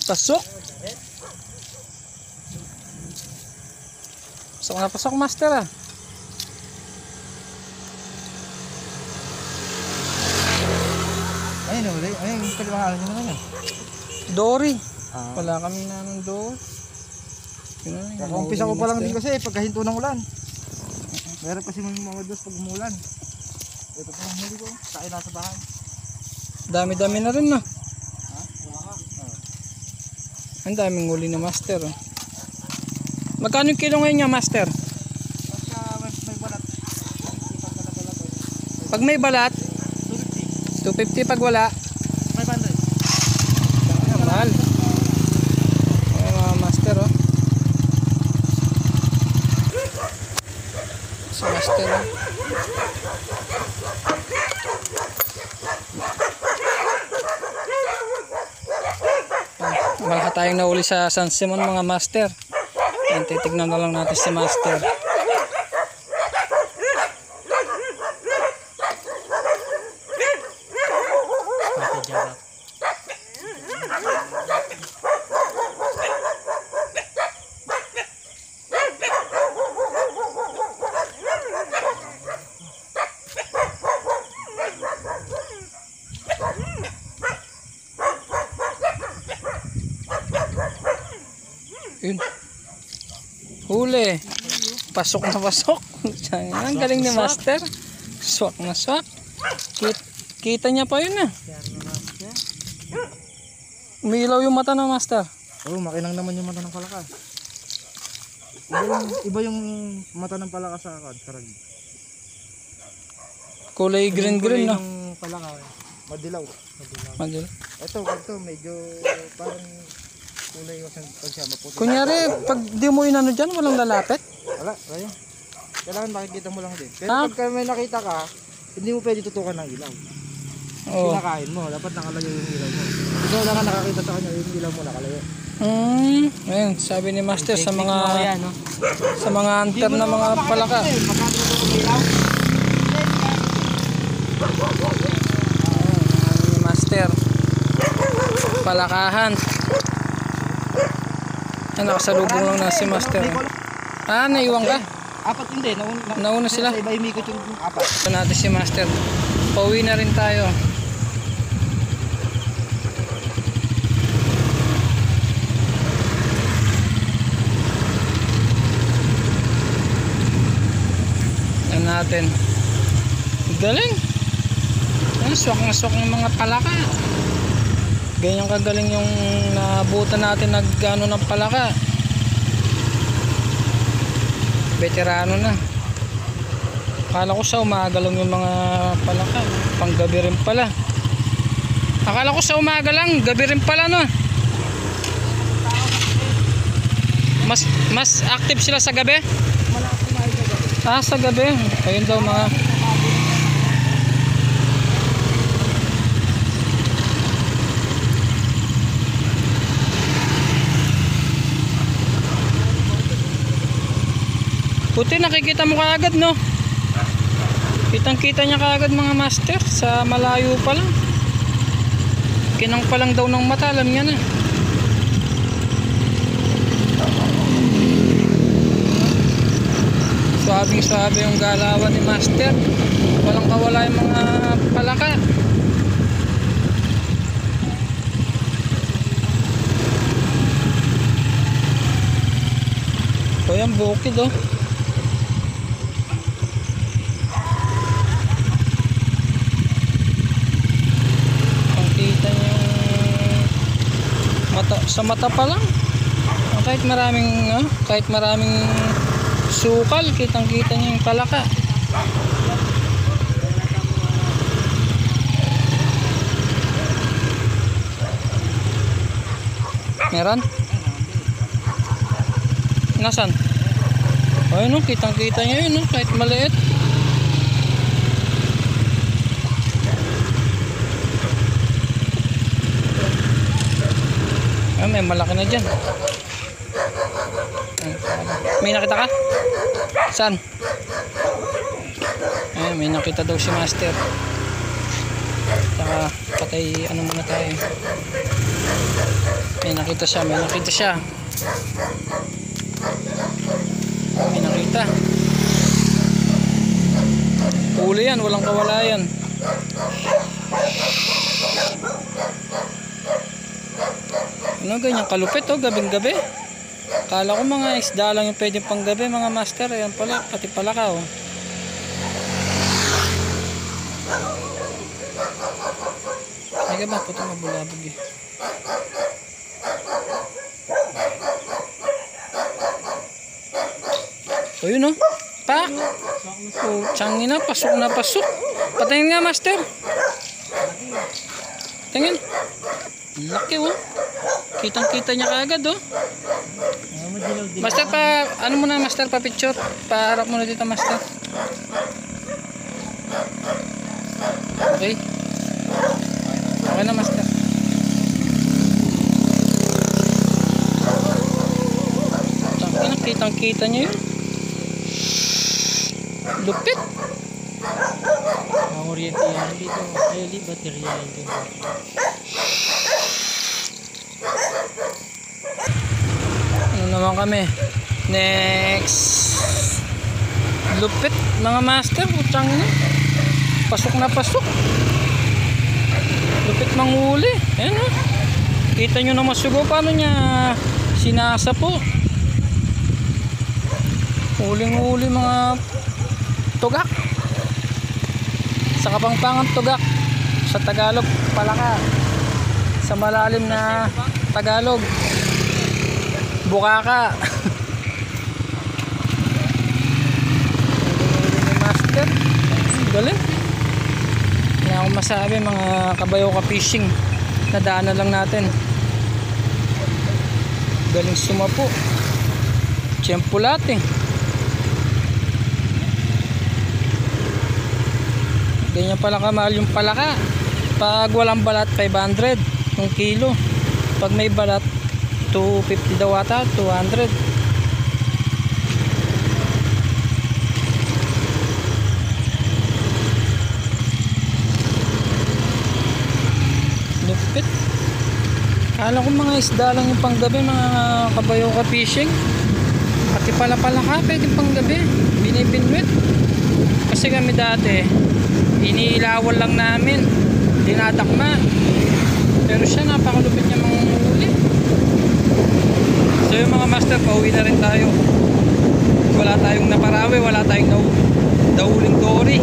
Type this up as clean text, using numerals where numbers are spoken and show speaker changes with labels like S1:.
S1: Pasok. Pasok na pasok, master ah.
S2: Ayun, ulit. Ayun, paliwangalan nyo naman yan.
S1: Dory. Wala kami na ng dory.
S2: Kaka-umpisa ko pa lang din kasi pagkahinto ng ulan. Meron kasi mga dos pag umulan. Ito pa lang huli ko. Kain na sa bahay.
S1: Dami-dami na rin no.
S2: Ha? Wala ka?
S1: Ang daming huli na master. Oh. Magkano yung kilo ngayon niya master?
S2: Basta may balat.
S1: Pag may balat,
S2: 250.
S1: 250 pag wala.
S2: 500.
S1: Ang mahal. Ayan mga master oh. Si master oh. Wala tayong nahuli sa San Simon mga master. Yan, titignan na lang natin si master. Yun. Huli. Pasok na pasok. Ang galing ni master. Swak na swak. Kita niya pa yun ah. Umilaw yung mata ng master.
S2: Oo, makinang naman yung mata ng palaka. Iba yung mata ng palaka sa karag.
S1: Kulay green-green no.
S2: Yung palaka, madilaw.
S1: Madilaw.
S2: Ito medyo parang kulay yung pag siya maputi.
S1: Kunyari, pag di mo inano dyan, walang lalapit?
S2: Wala, yun. Kailangan makikita mo lang din. Pero pagka may nakita ka, hindi mo pwede tutukan ng ilaw.
S1: Oo.
S2: Kinakain mo, dapat nakalayo yung ilaw mo. Ikaw lang ang nakakita sa kanya, yung ilaw mo nakalayo.
S1: Ayun, sabi ni master sa mga sa mga hunter na mga palaka. Ni master. Palakahan. Nakasalubong lang na si master. Naiwan ka?
S2: Apat hindi,
S1: nauna sila.
S2: Sa iba imikot yung apat.
S1: Ito natin si master. Pauwi na rin tayo. Yan natin. Galing. Swak na swak ng mga palaka. Ganyan kagaling yung nabutan natin nagano ng palaka. Veterano na. Akala ko sa umaga lang yung mga palaka. Panggabi rin pala. Akala ko sa umaga lang, gabi rin pala no. Mas active sila sa gabi? Sa gabi. Ayun daw mga puti, nakikita mo kaagad no. Kitang kita niya kaagad mga master. Sa malayo pa lang. Kinang pa lang daw ng mata, alam niya na. Swabing swabe yung galawan ni master. Walang kawala yung mga palaka. O yan, bukid oh. Sa mata pa lang kahit maraming sukal, kitang kita niya yung palaka. Meron? Nasaan? Ayun kitang kita niya yun kahit maliit. May malaki na dyan. May nakita ka? Saan? May nakita daw si master. Saka patay ano muna tayo. May nakita siya, may nakita siya. May nakita. Huli yan, walang kawala yan. Ano ganyan kalupit oh, gabing gabi. Kala ko mga isda lang yung pwedeng pang gabi mga master. Ayan pala, pati palaka oh. Ay ka ba, puto mabulabog eh. So yun oh, pak! Oh, tiyangin na, pasok na pasok. Patingin nga master. Tingin. Laki oh. Kitang kita niya kaagad oh. Master pa, ano muna master pa picture? Paharap muna dito master. Okay. Okay na master. Kitang kita niya yun. Lupit.
S2: Ang oriente yan dito. Highly material din.
S1: Ano naman kami? Next. Lupit mga master. Putang na. Pasok na pasok. Lupit manghuli. Ayan o. Kita nyo na masugo. Paano niya sinasa po. Huling-huli mga tugak. Sa Kapampangan tugak. Sa Tagalog palaka. Sa malalim na Tagalog bukaka. Master galing. Hindi ako masabi mga kabayo ka fishing. Nadaanan lang natin. Galing sumapo. Tiyempo lahat eh. Ganyan pala kamahal yung palaka. Pag walang balat 500 yung kilo. Pag may balat 250 daw ata, 200. Lupit. Kala ko mga isda lang yung panggabi mga kabayo ka fishing. Pati pala palaka pwede panggabi. Binibinwit. Kasi kami dati iniilawal lang namin, dinadakma. Pero siya napakalupit niya mga huli. So yung mga master, pauwi na rin tayo. Wala tayong naparawi, wala tayong nahuling dory.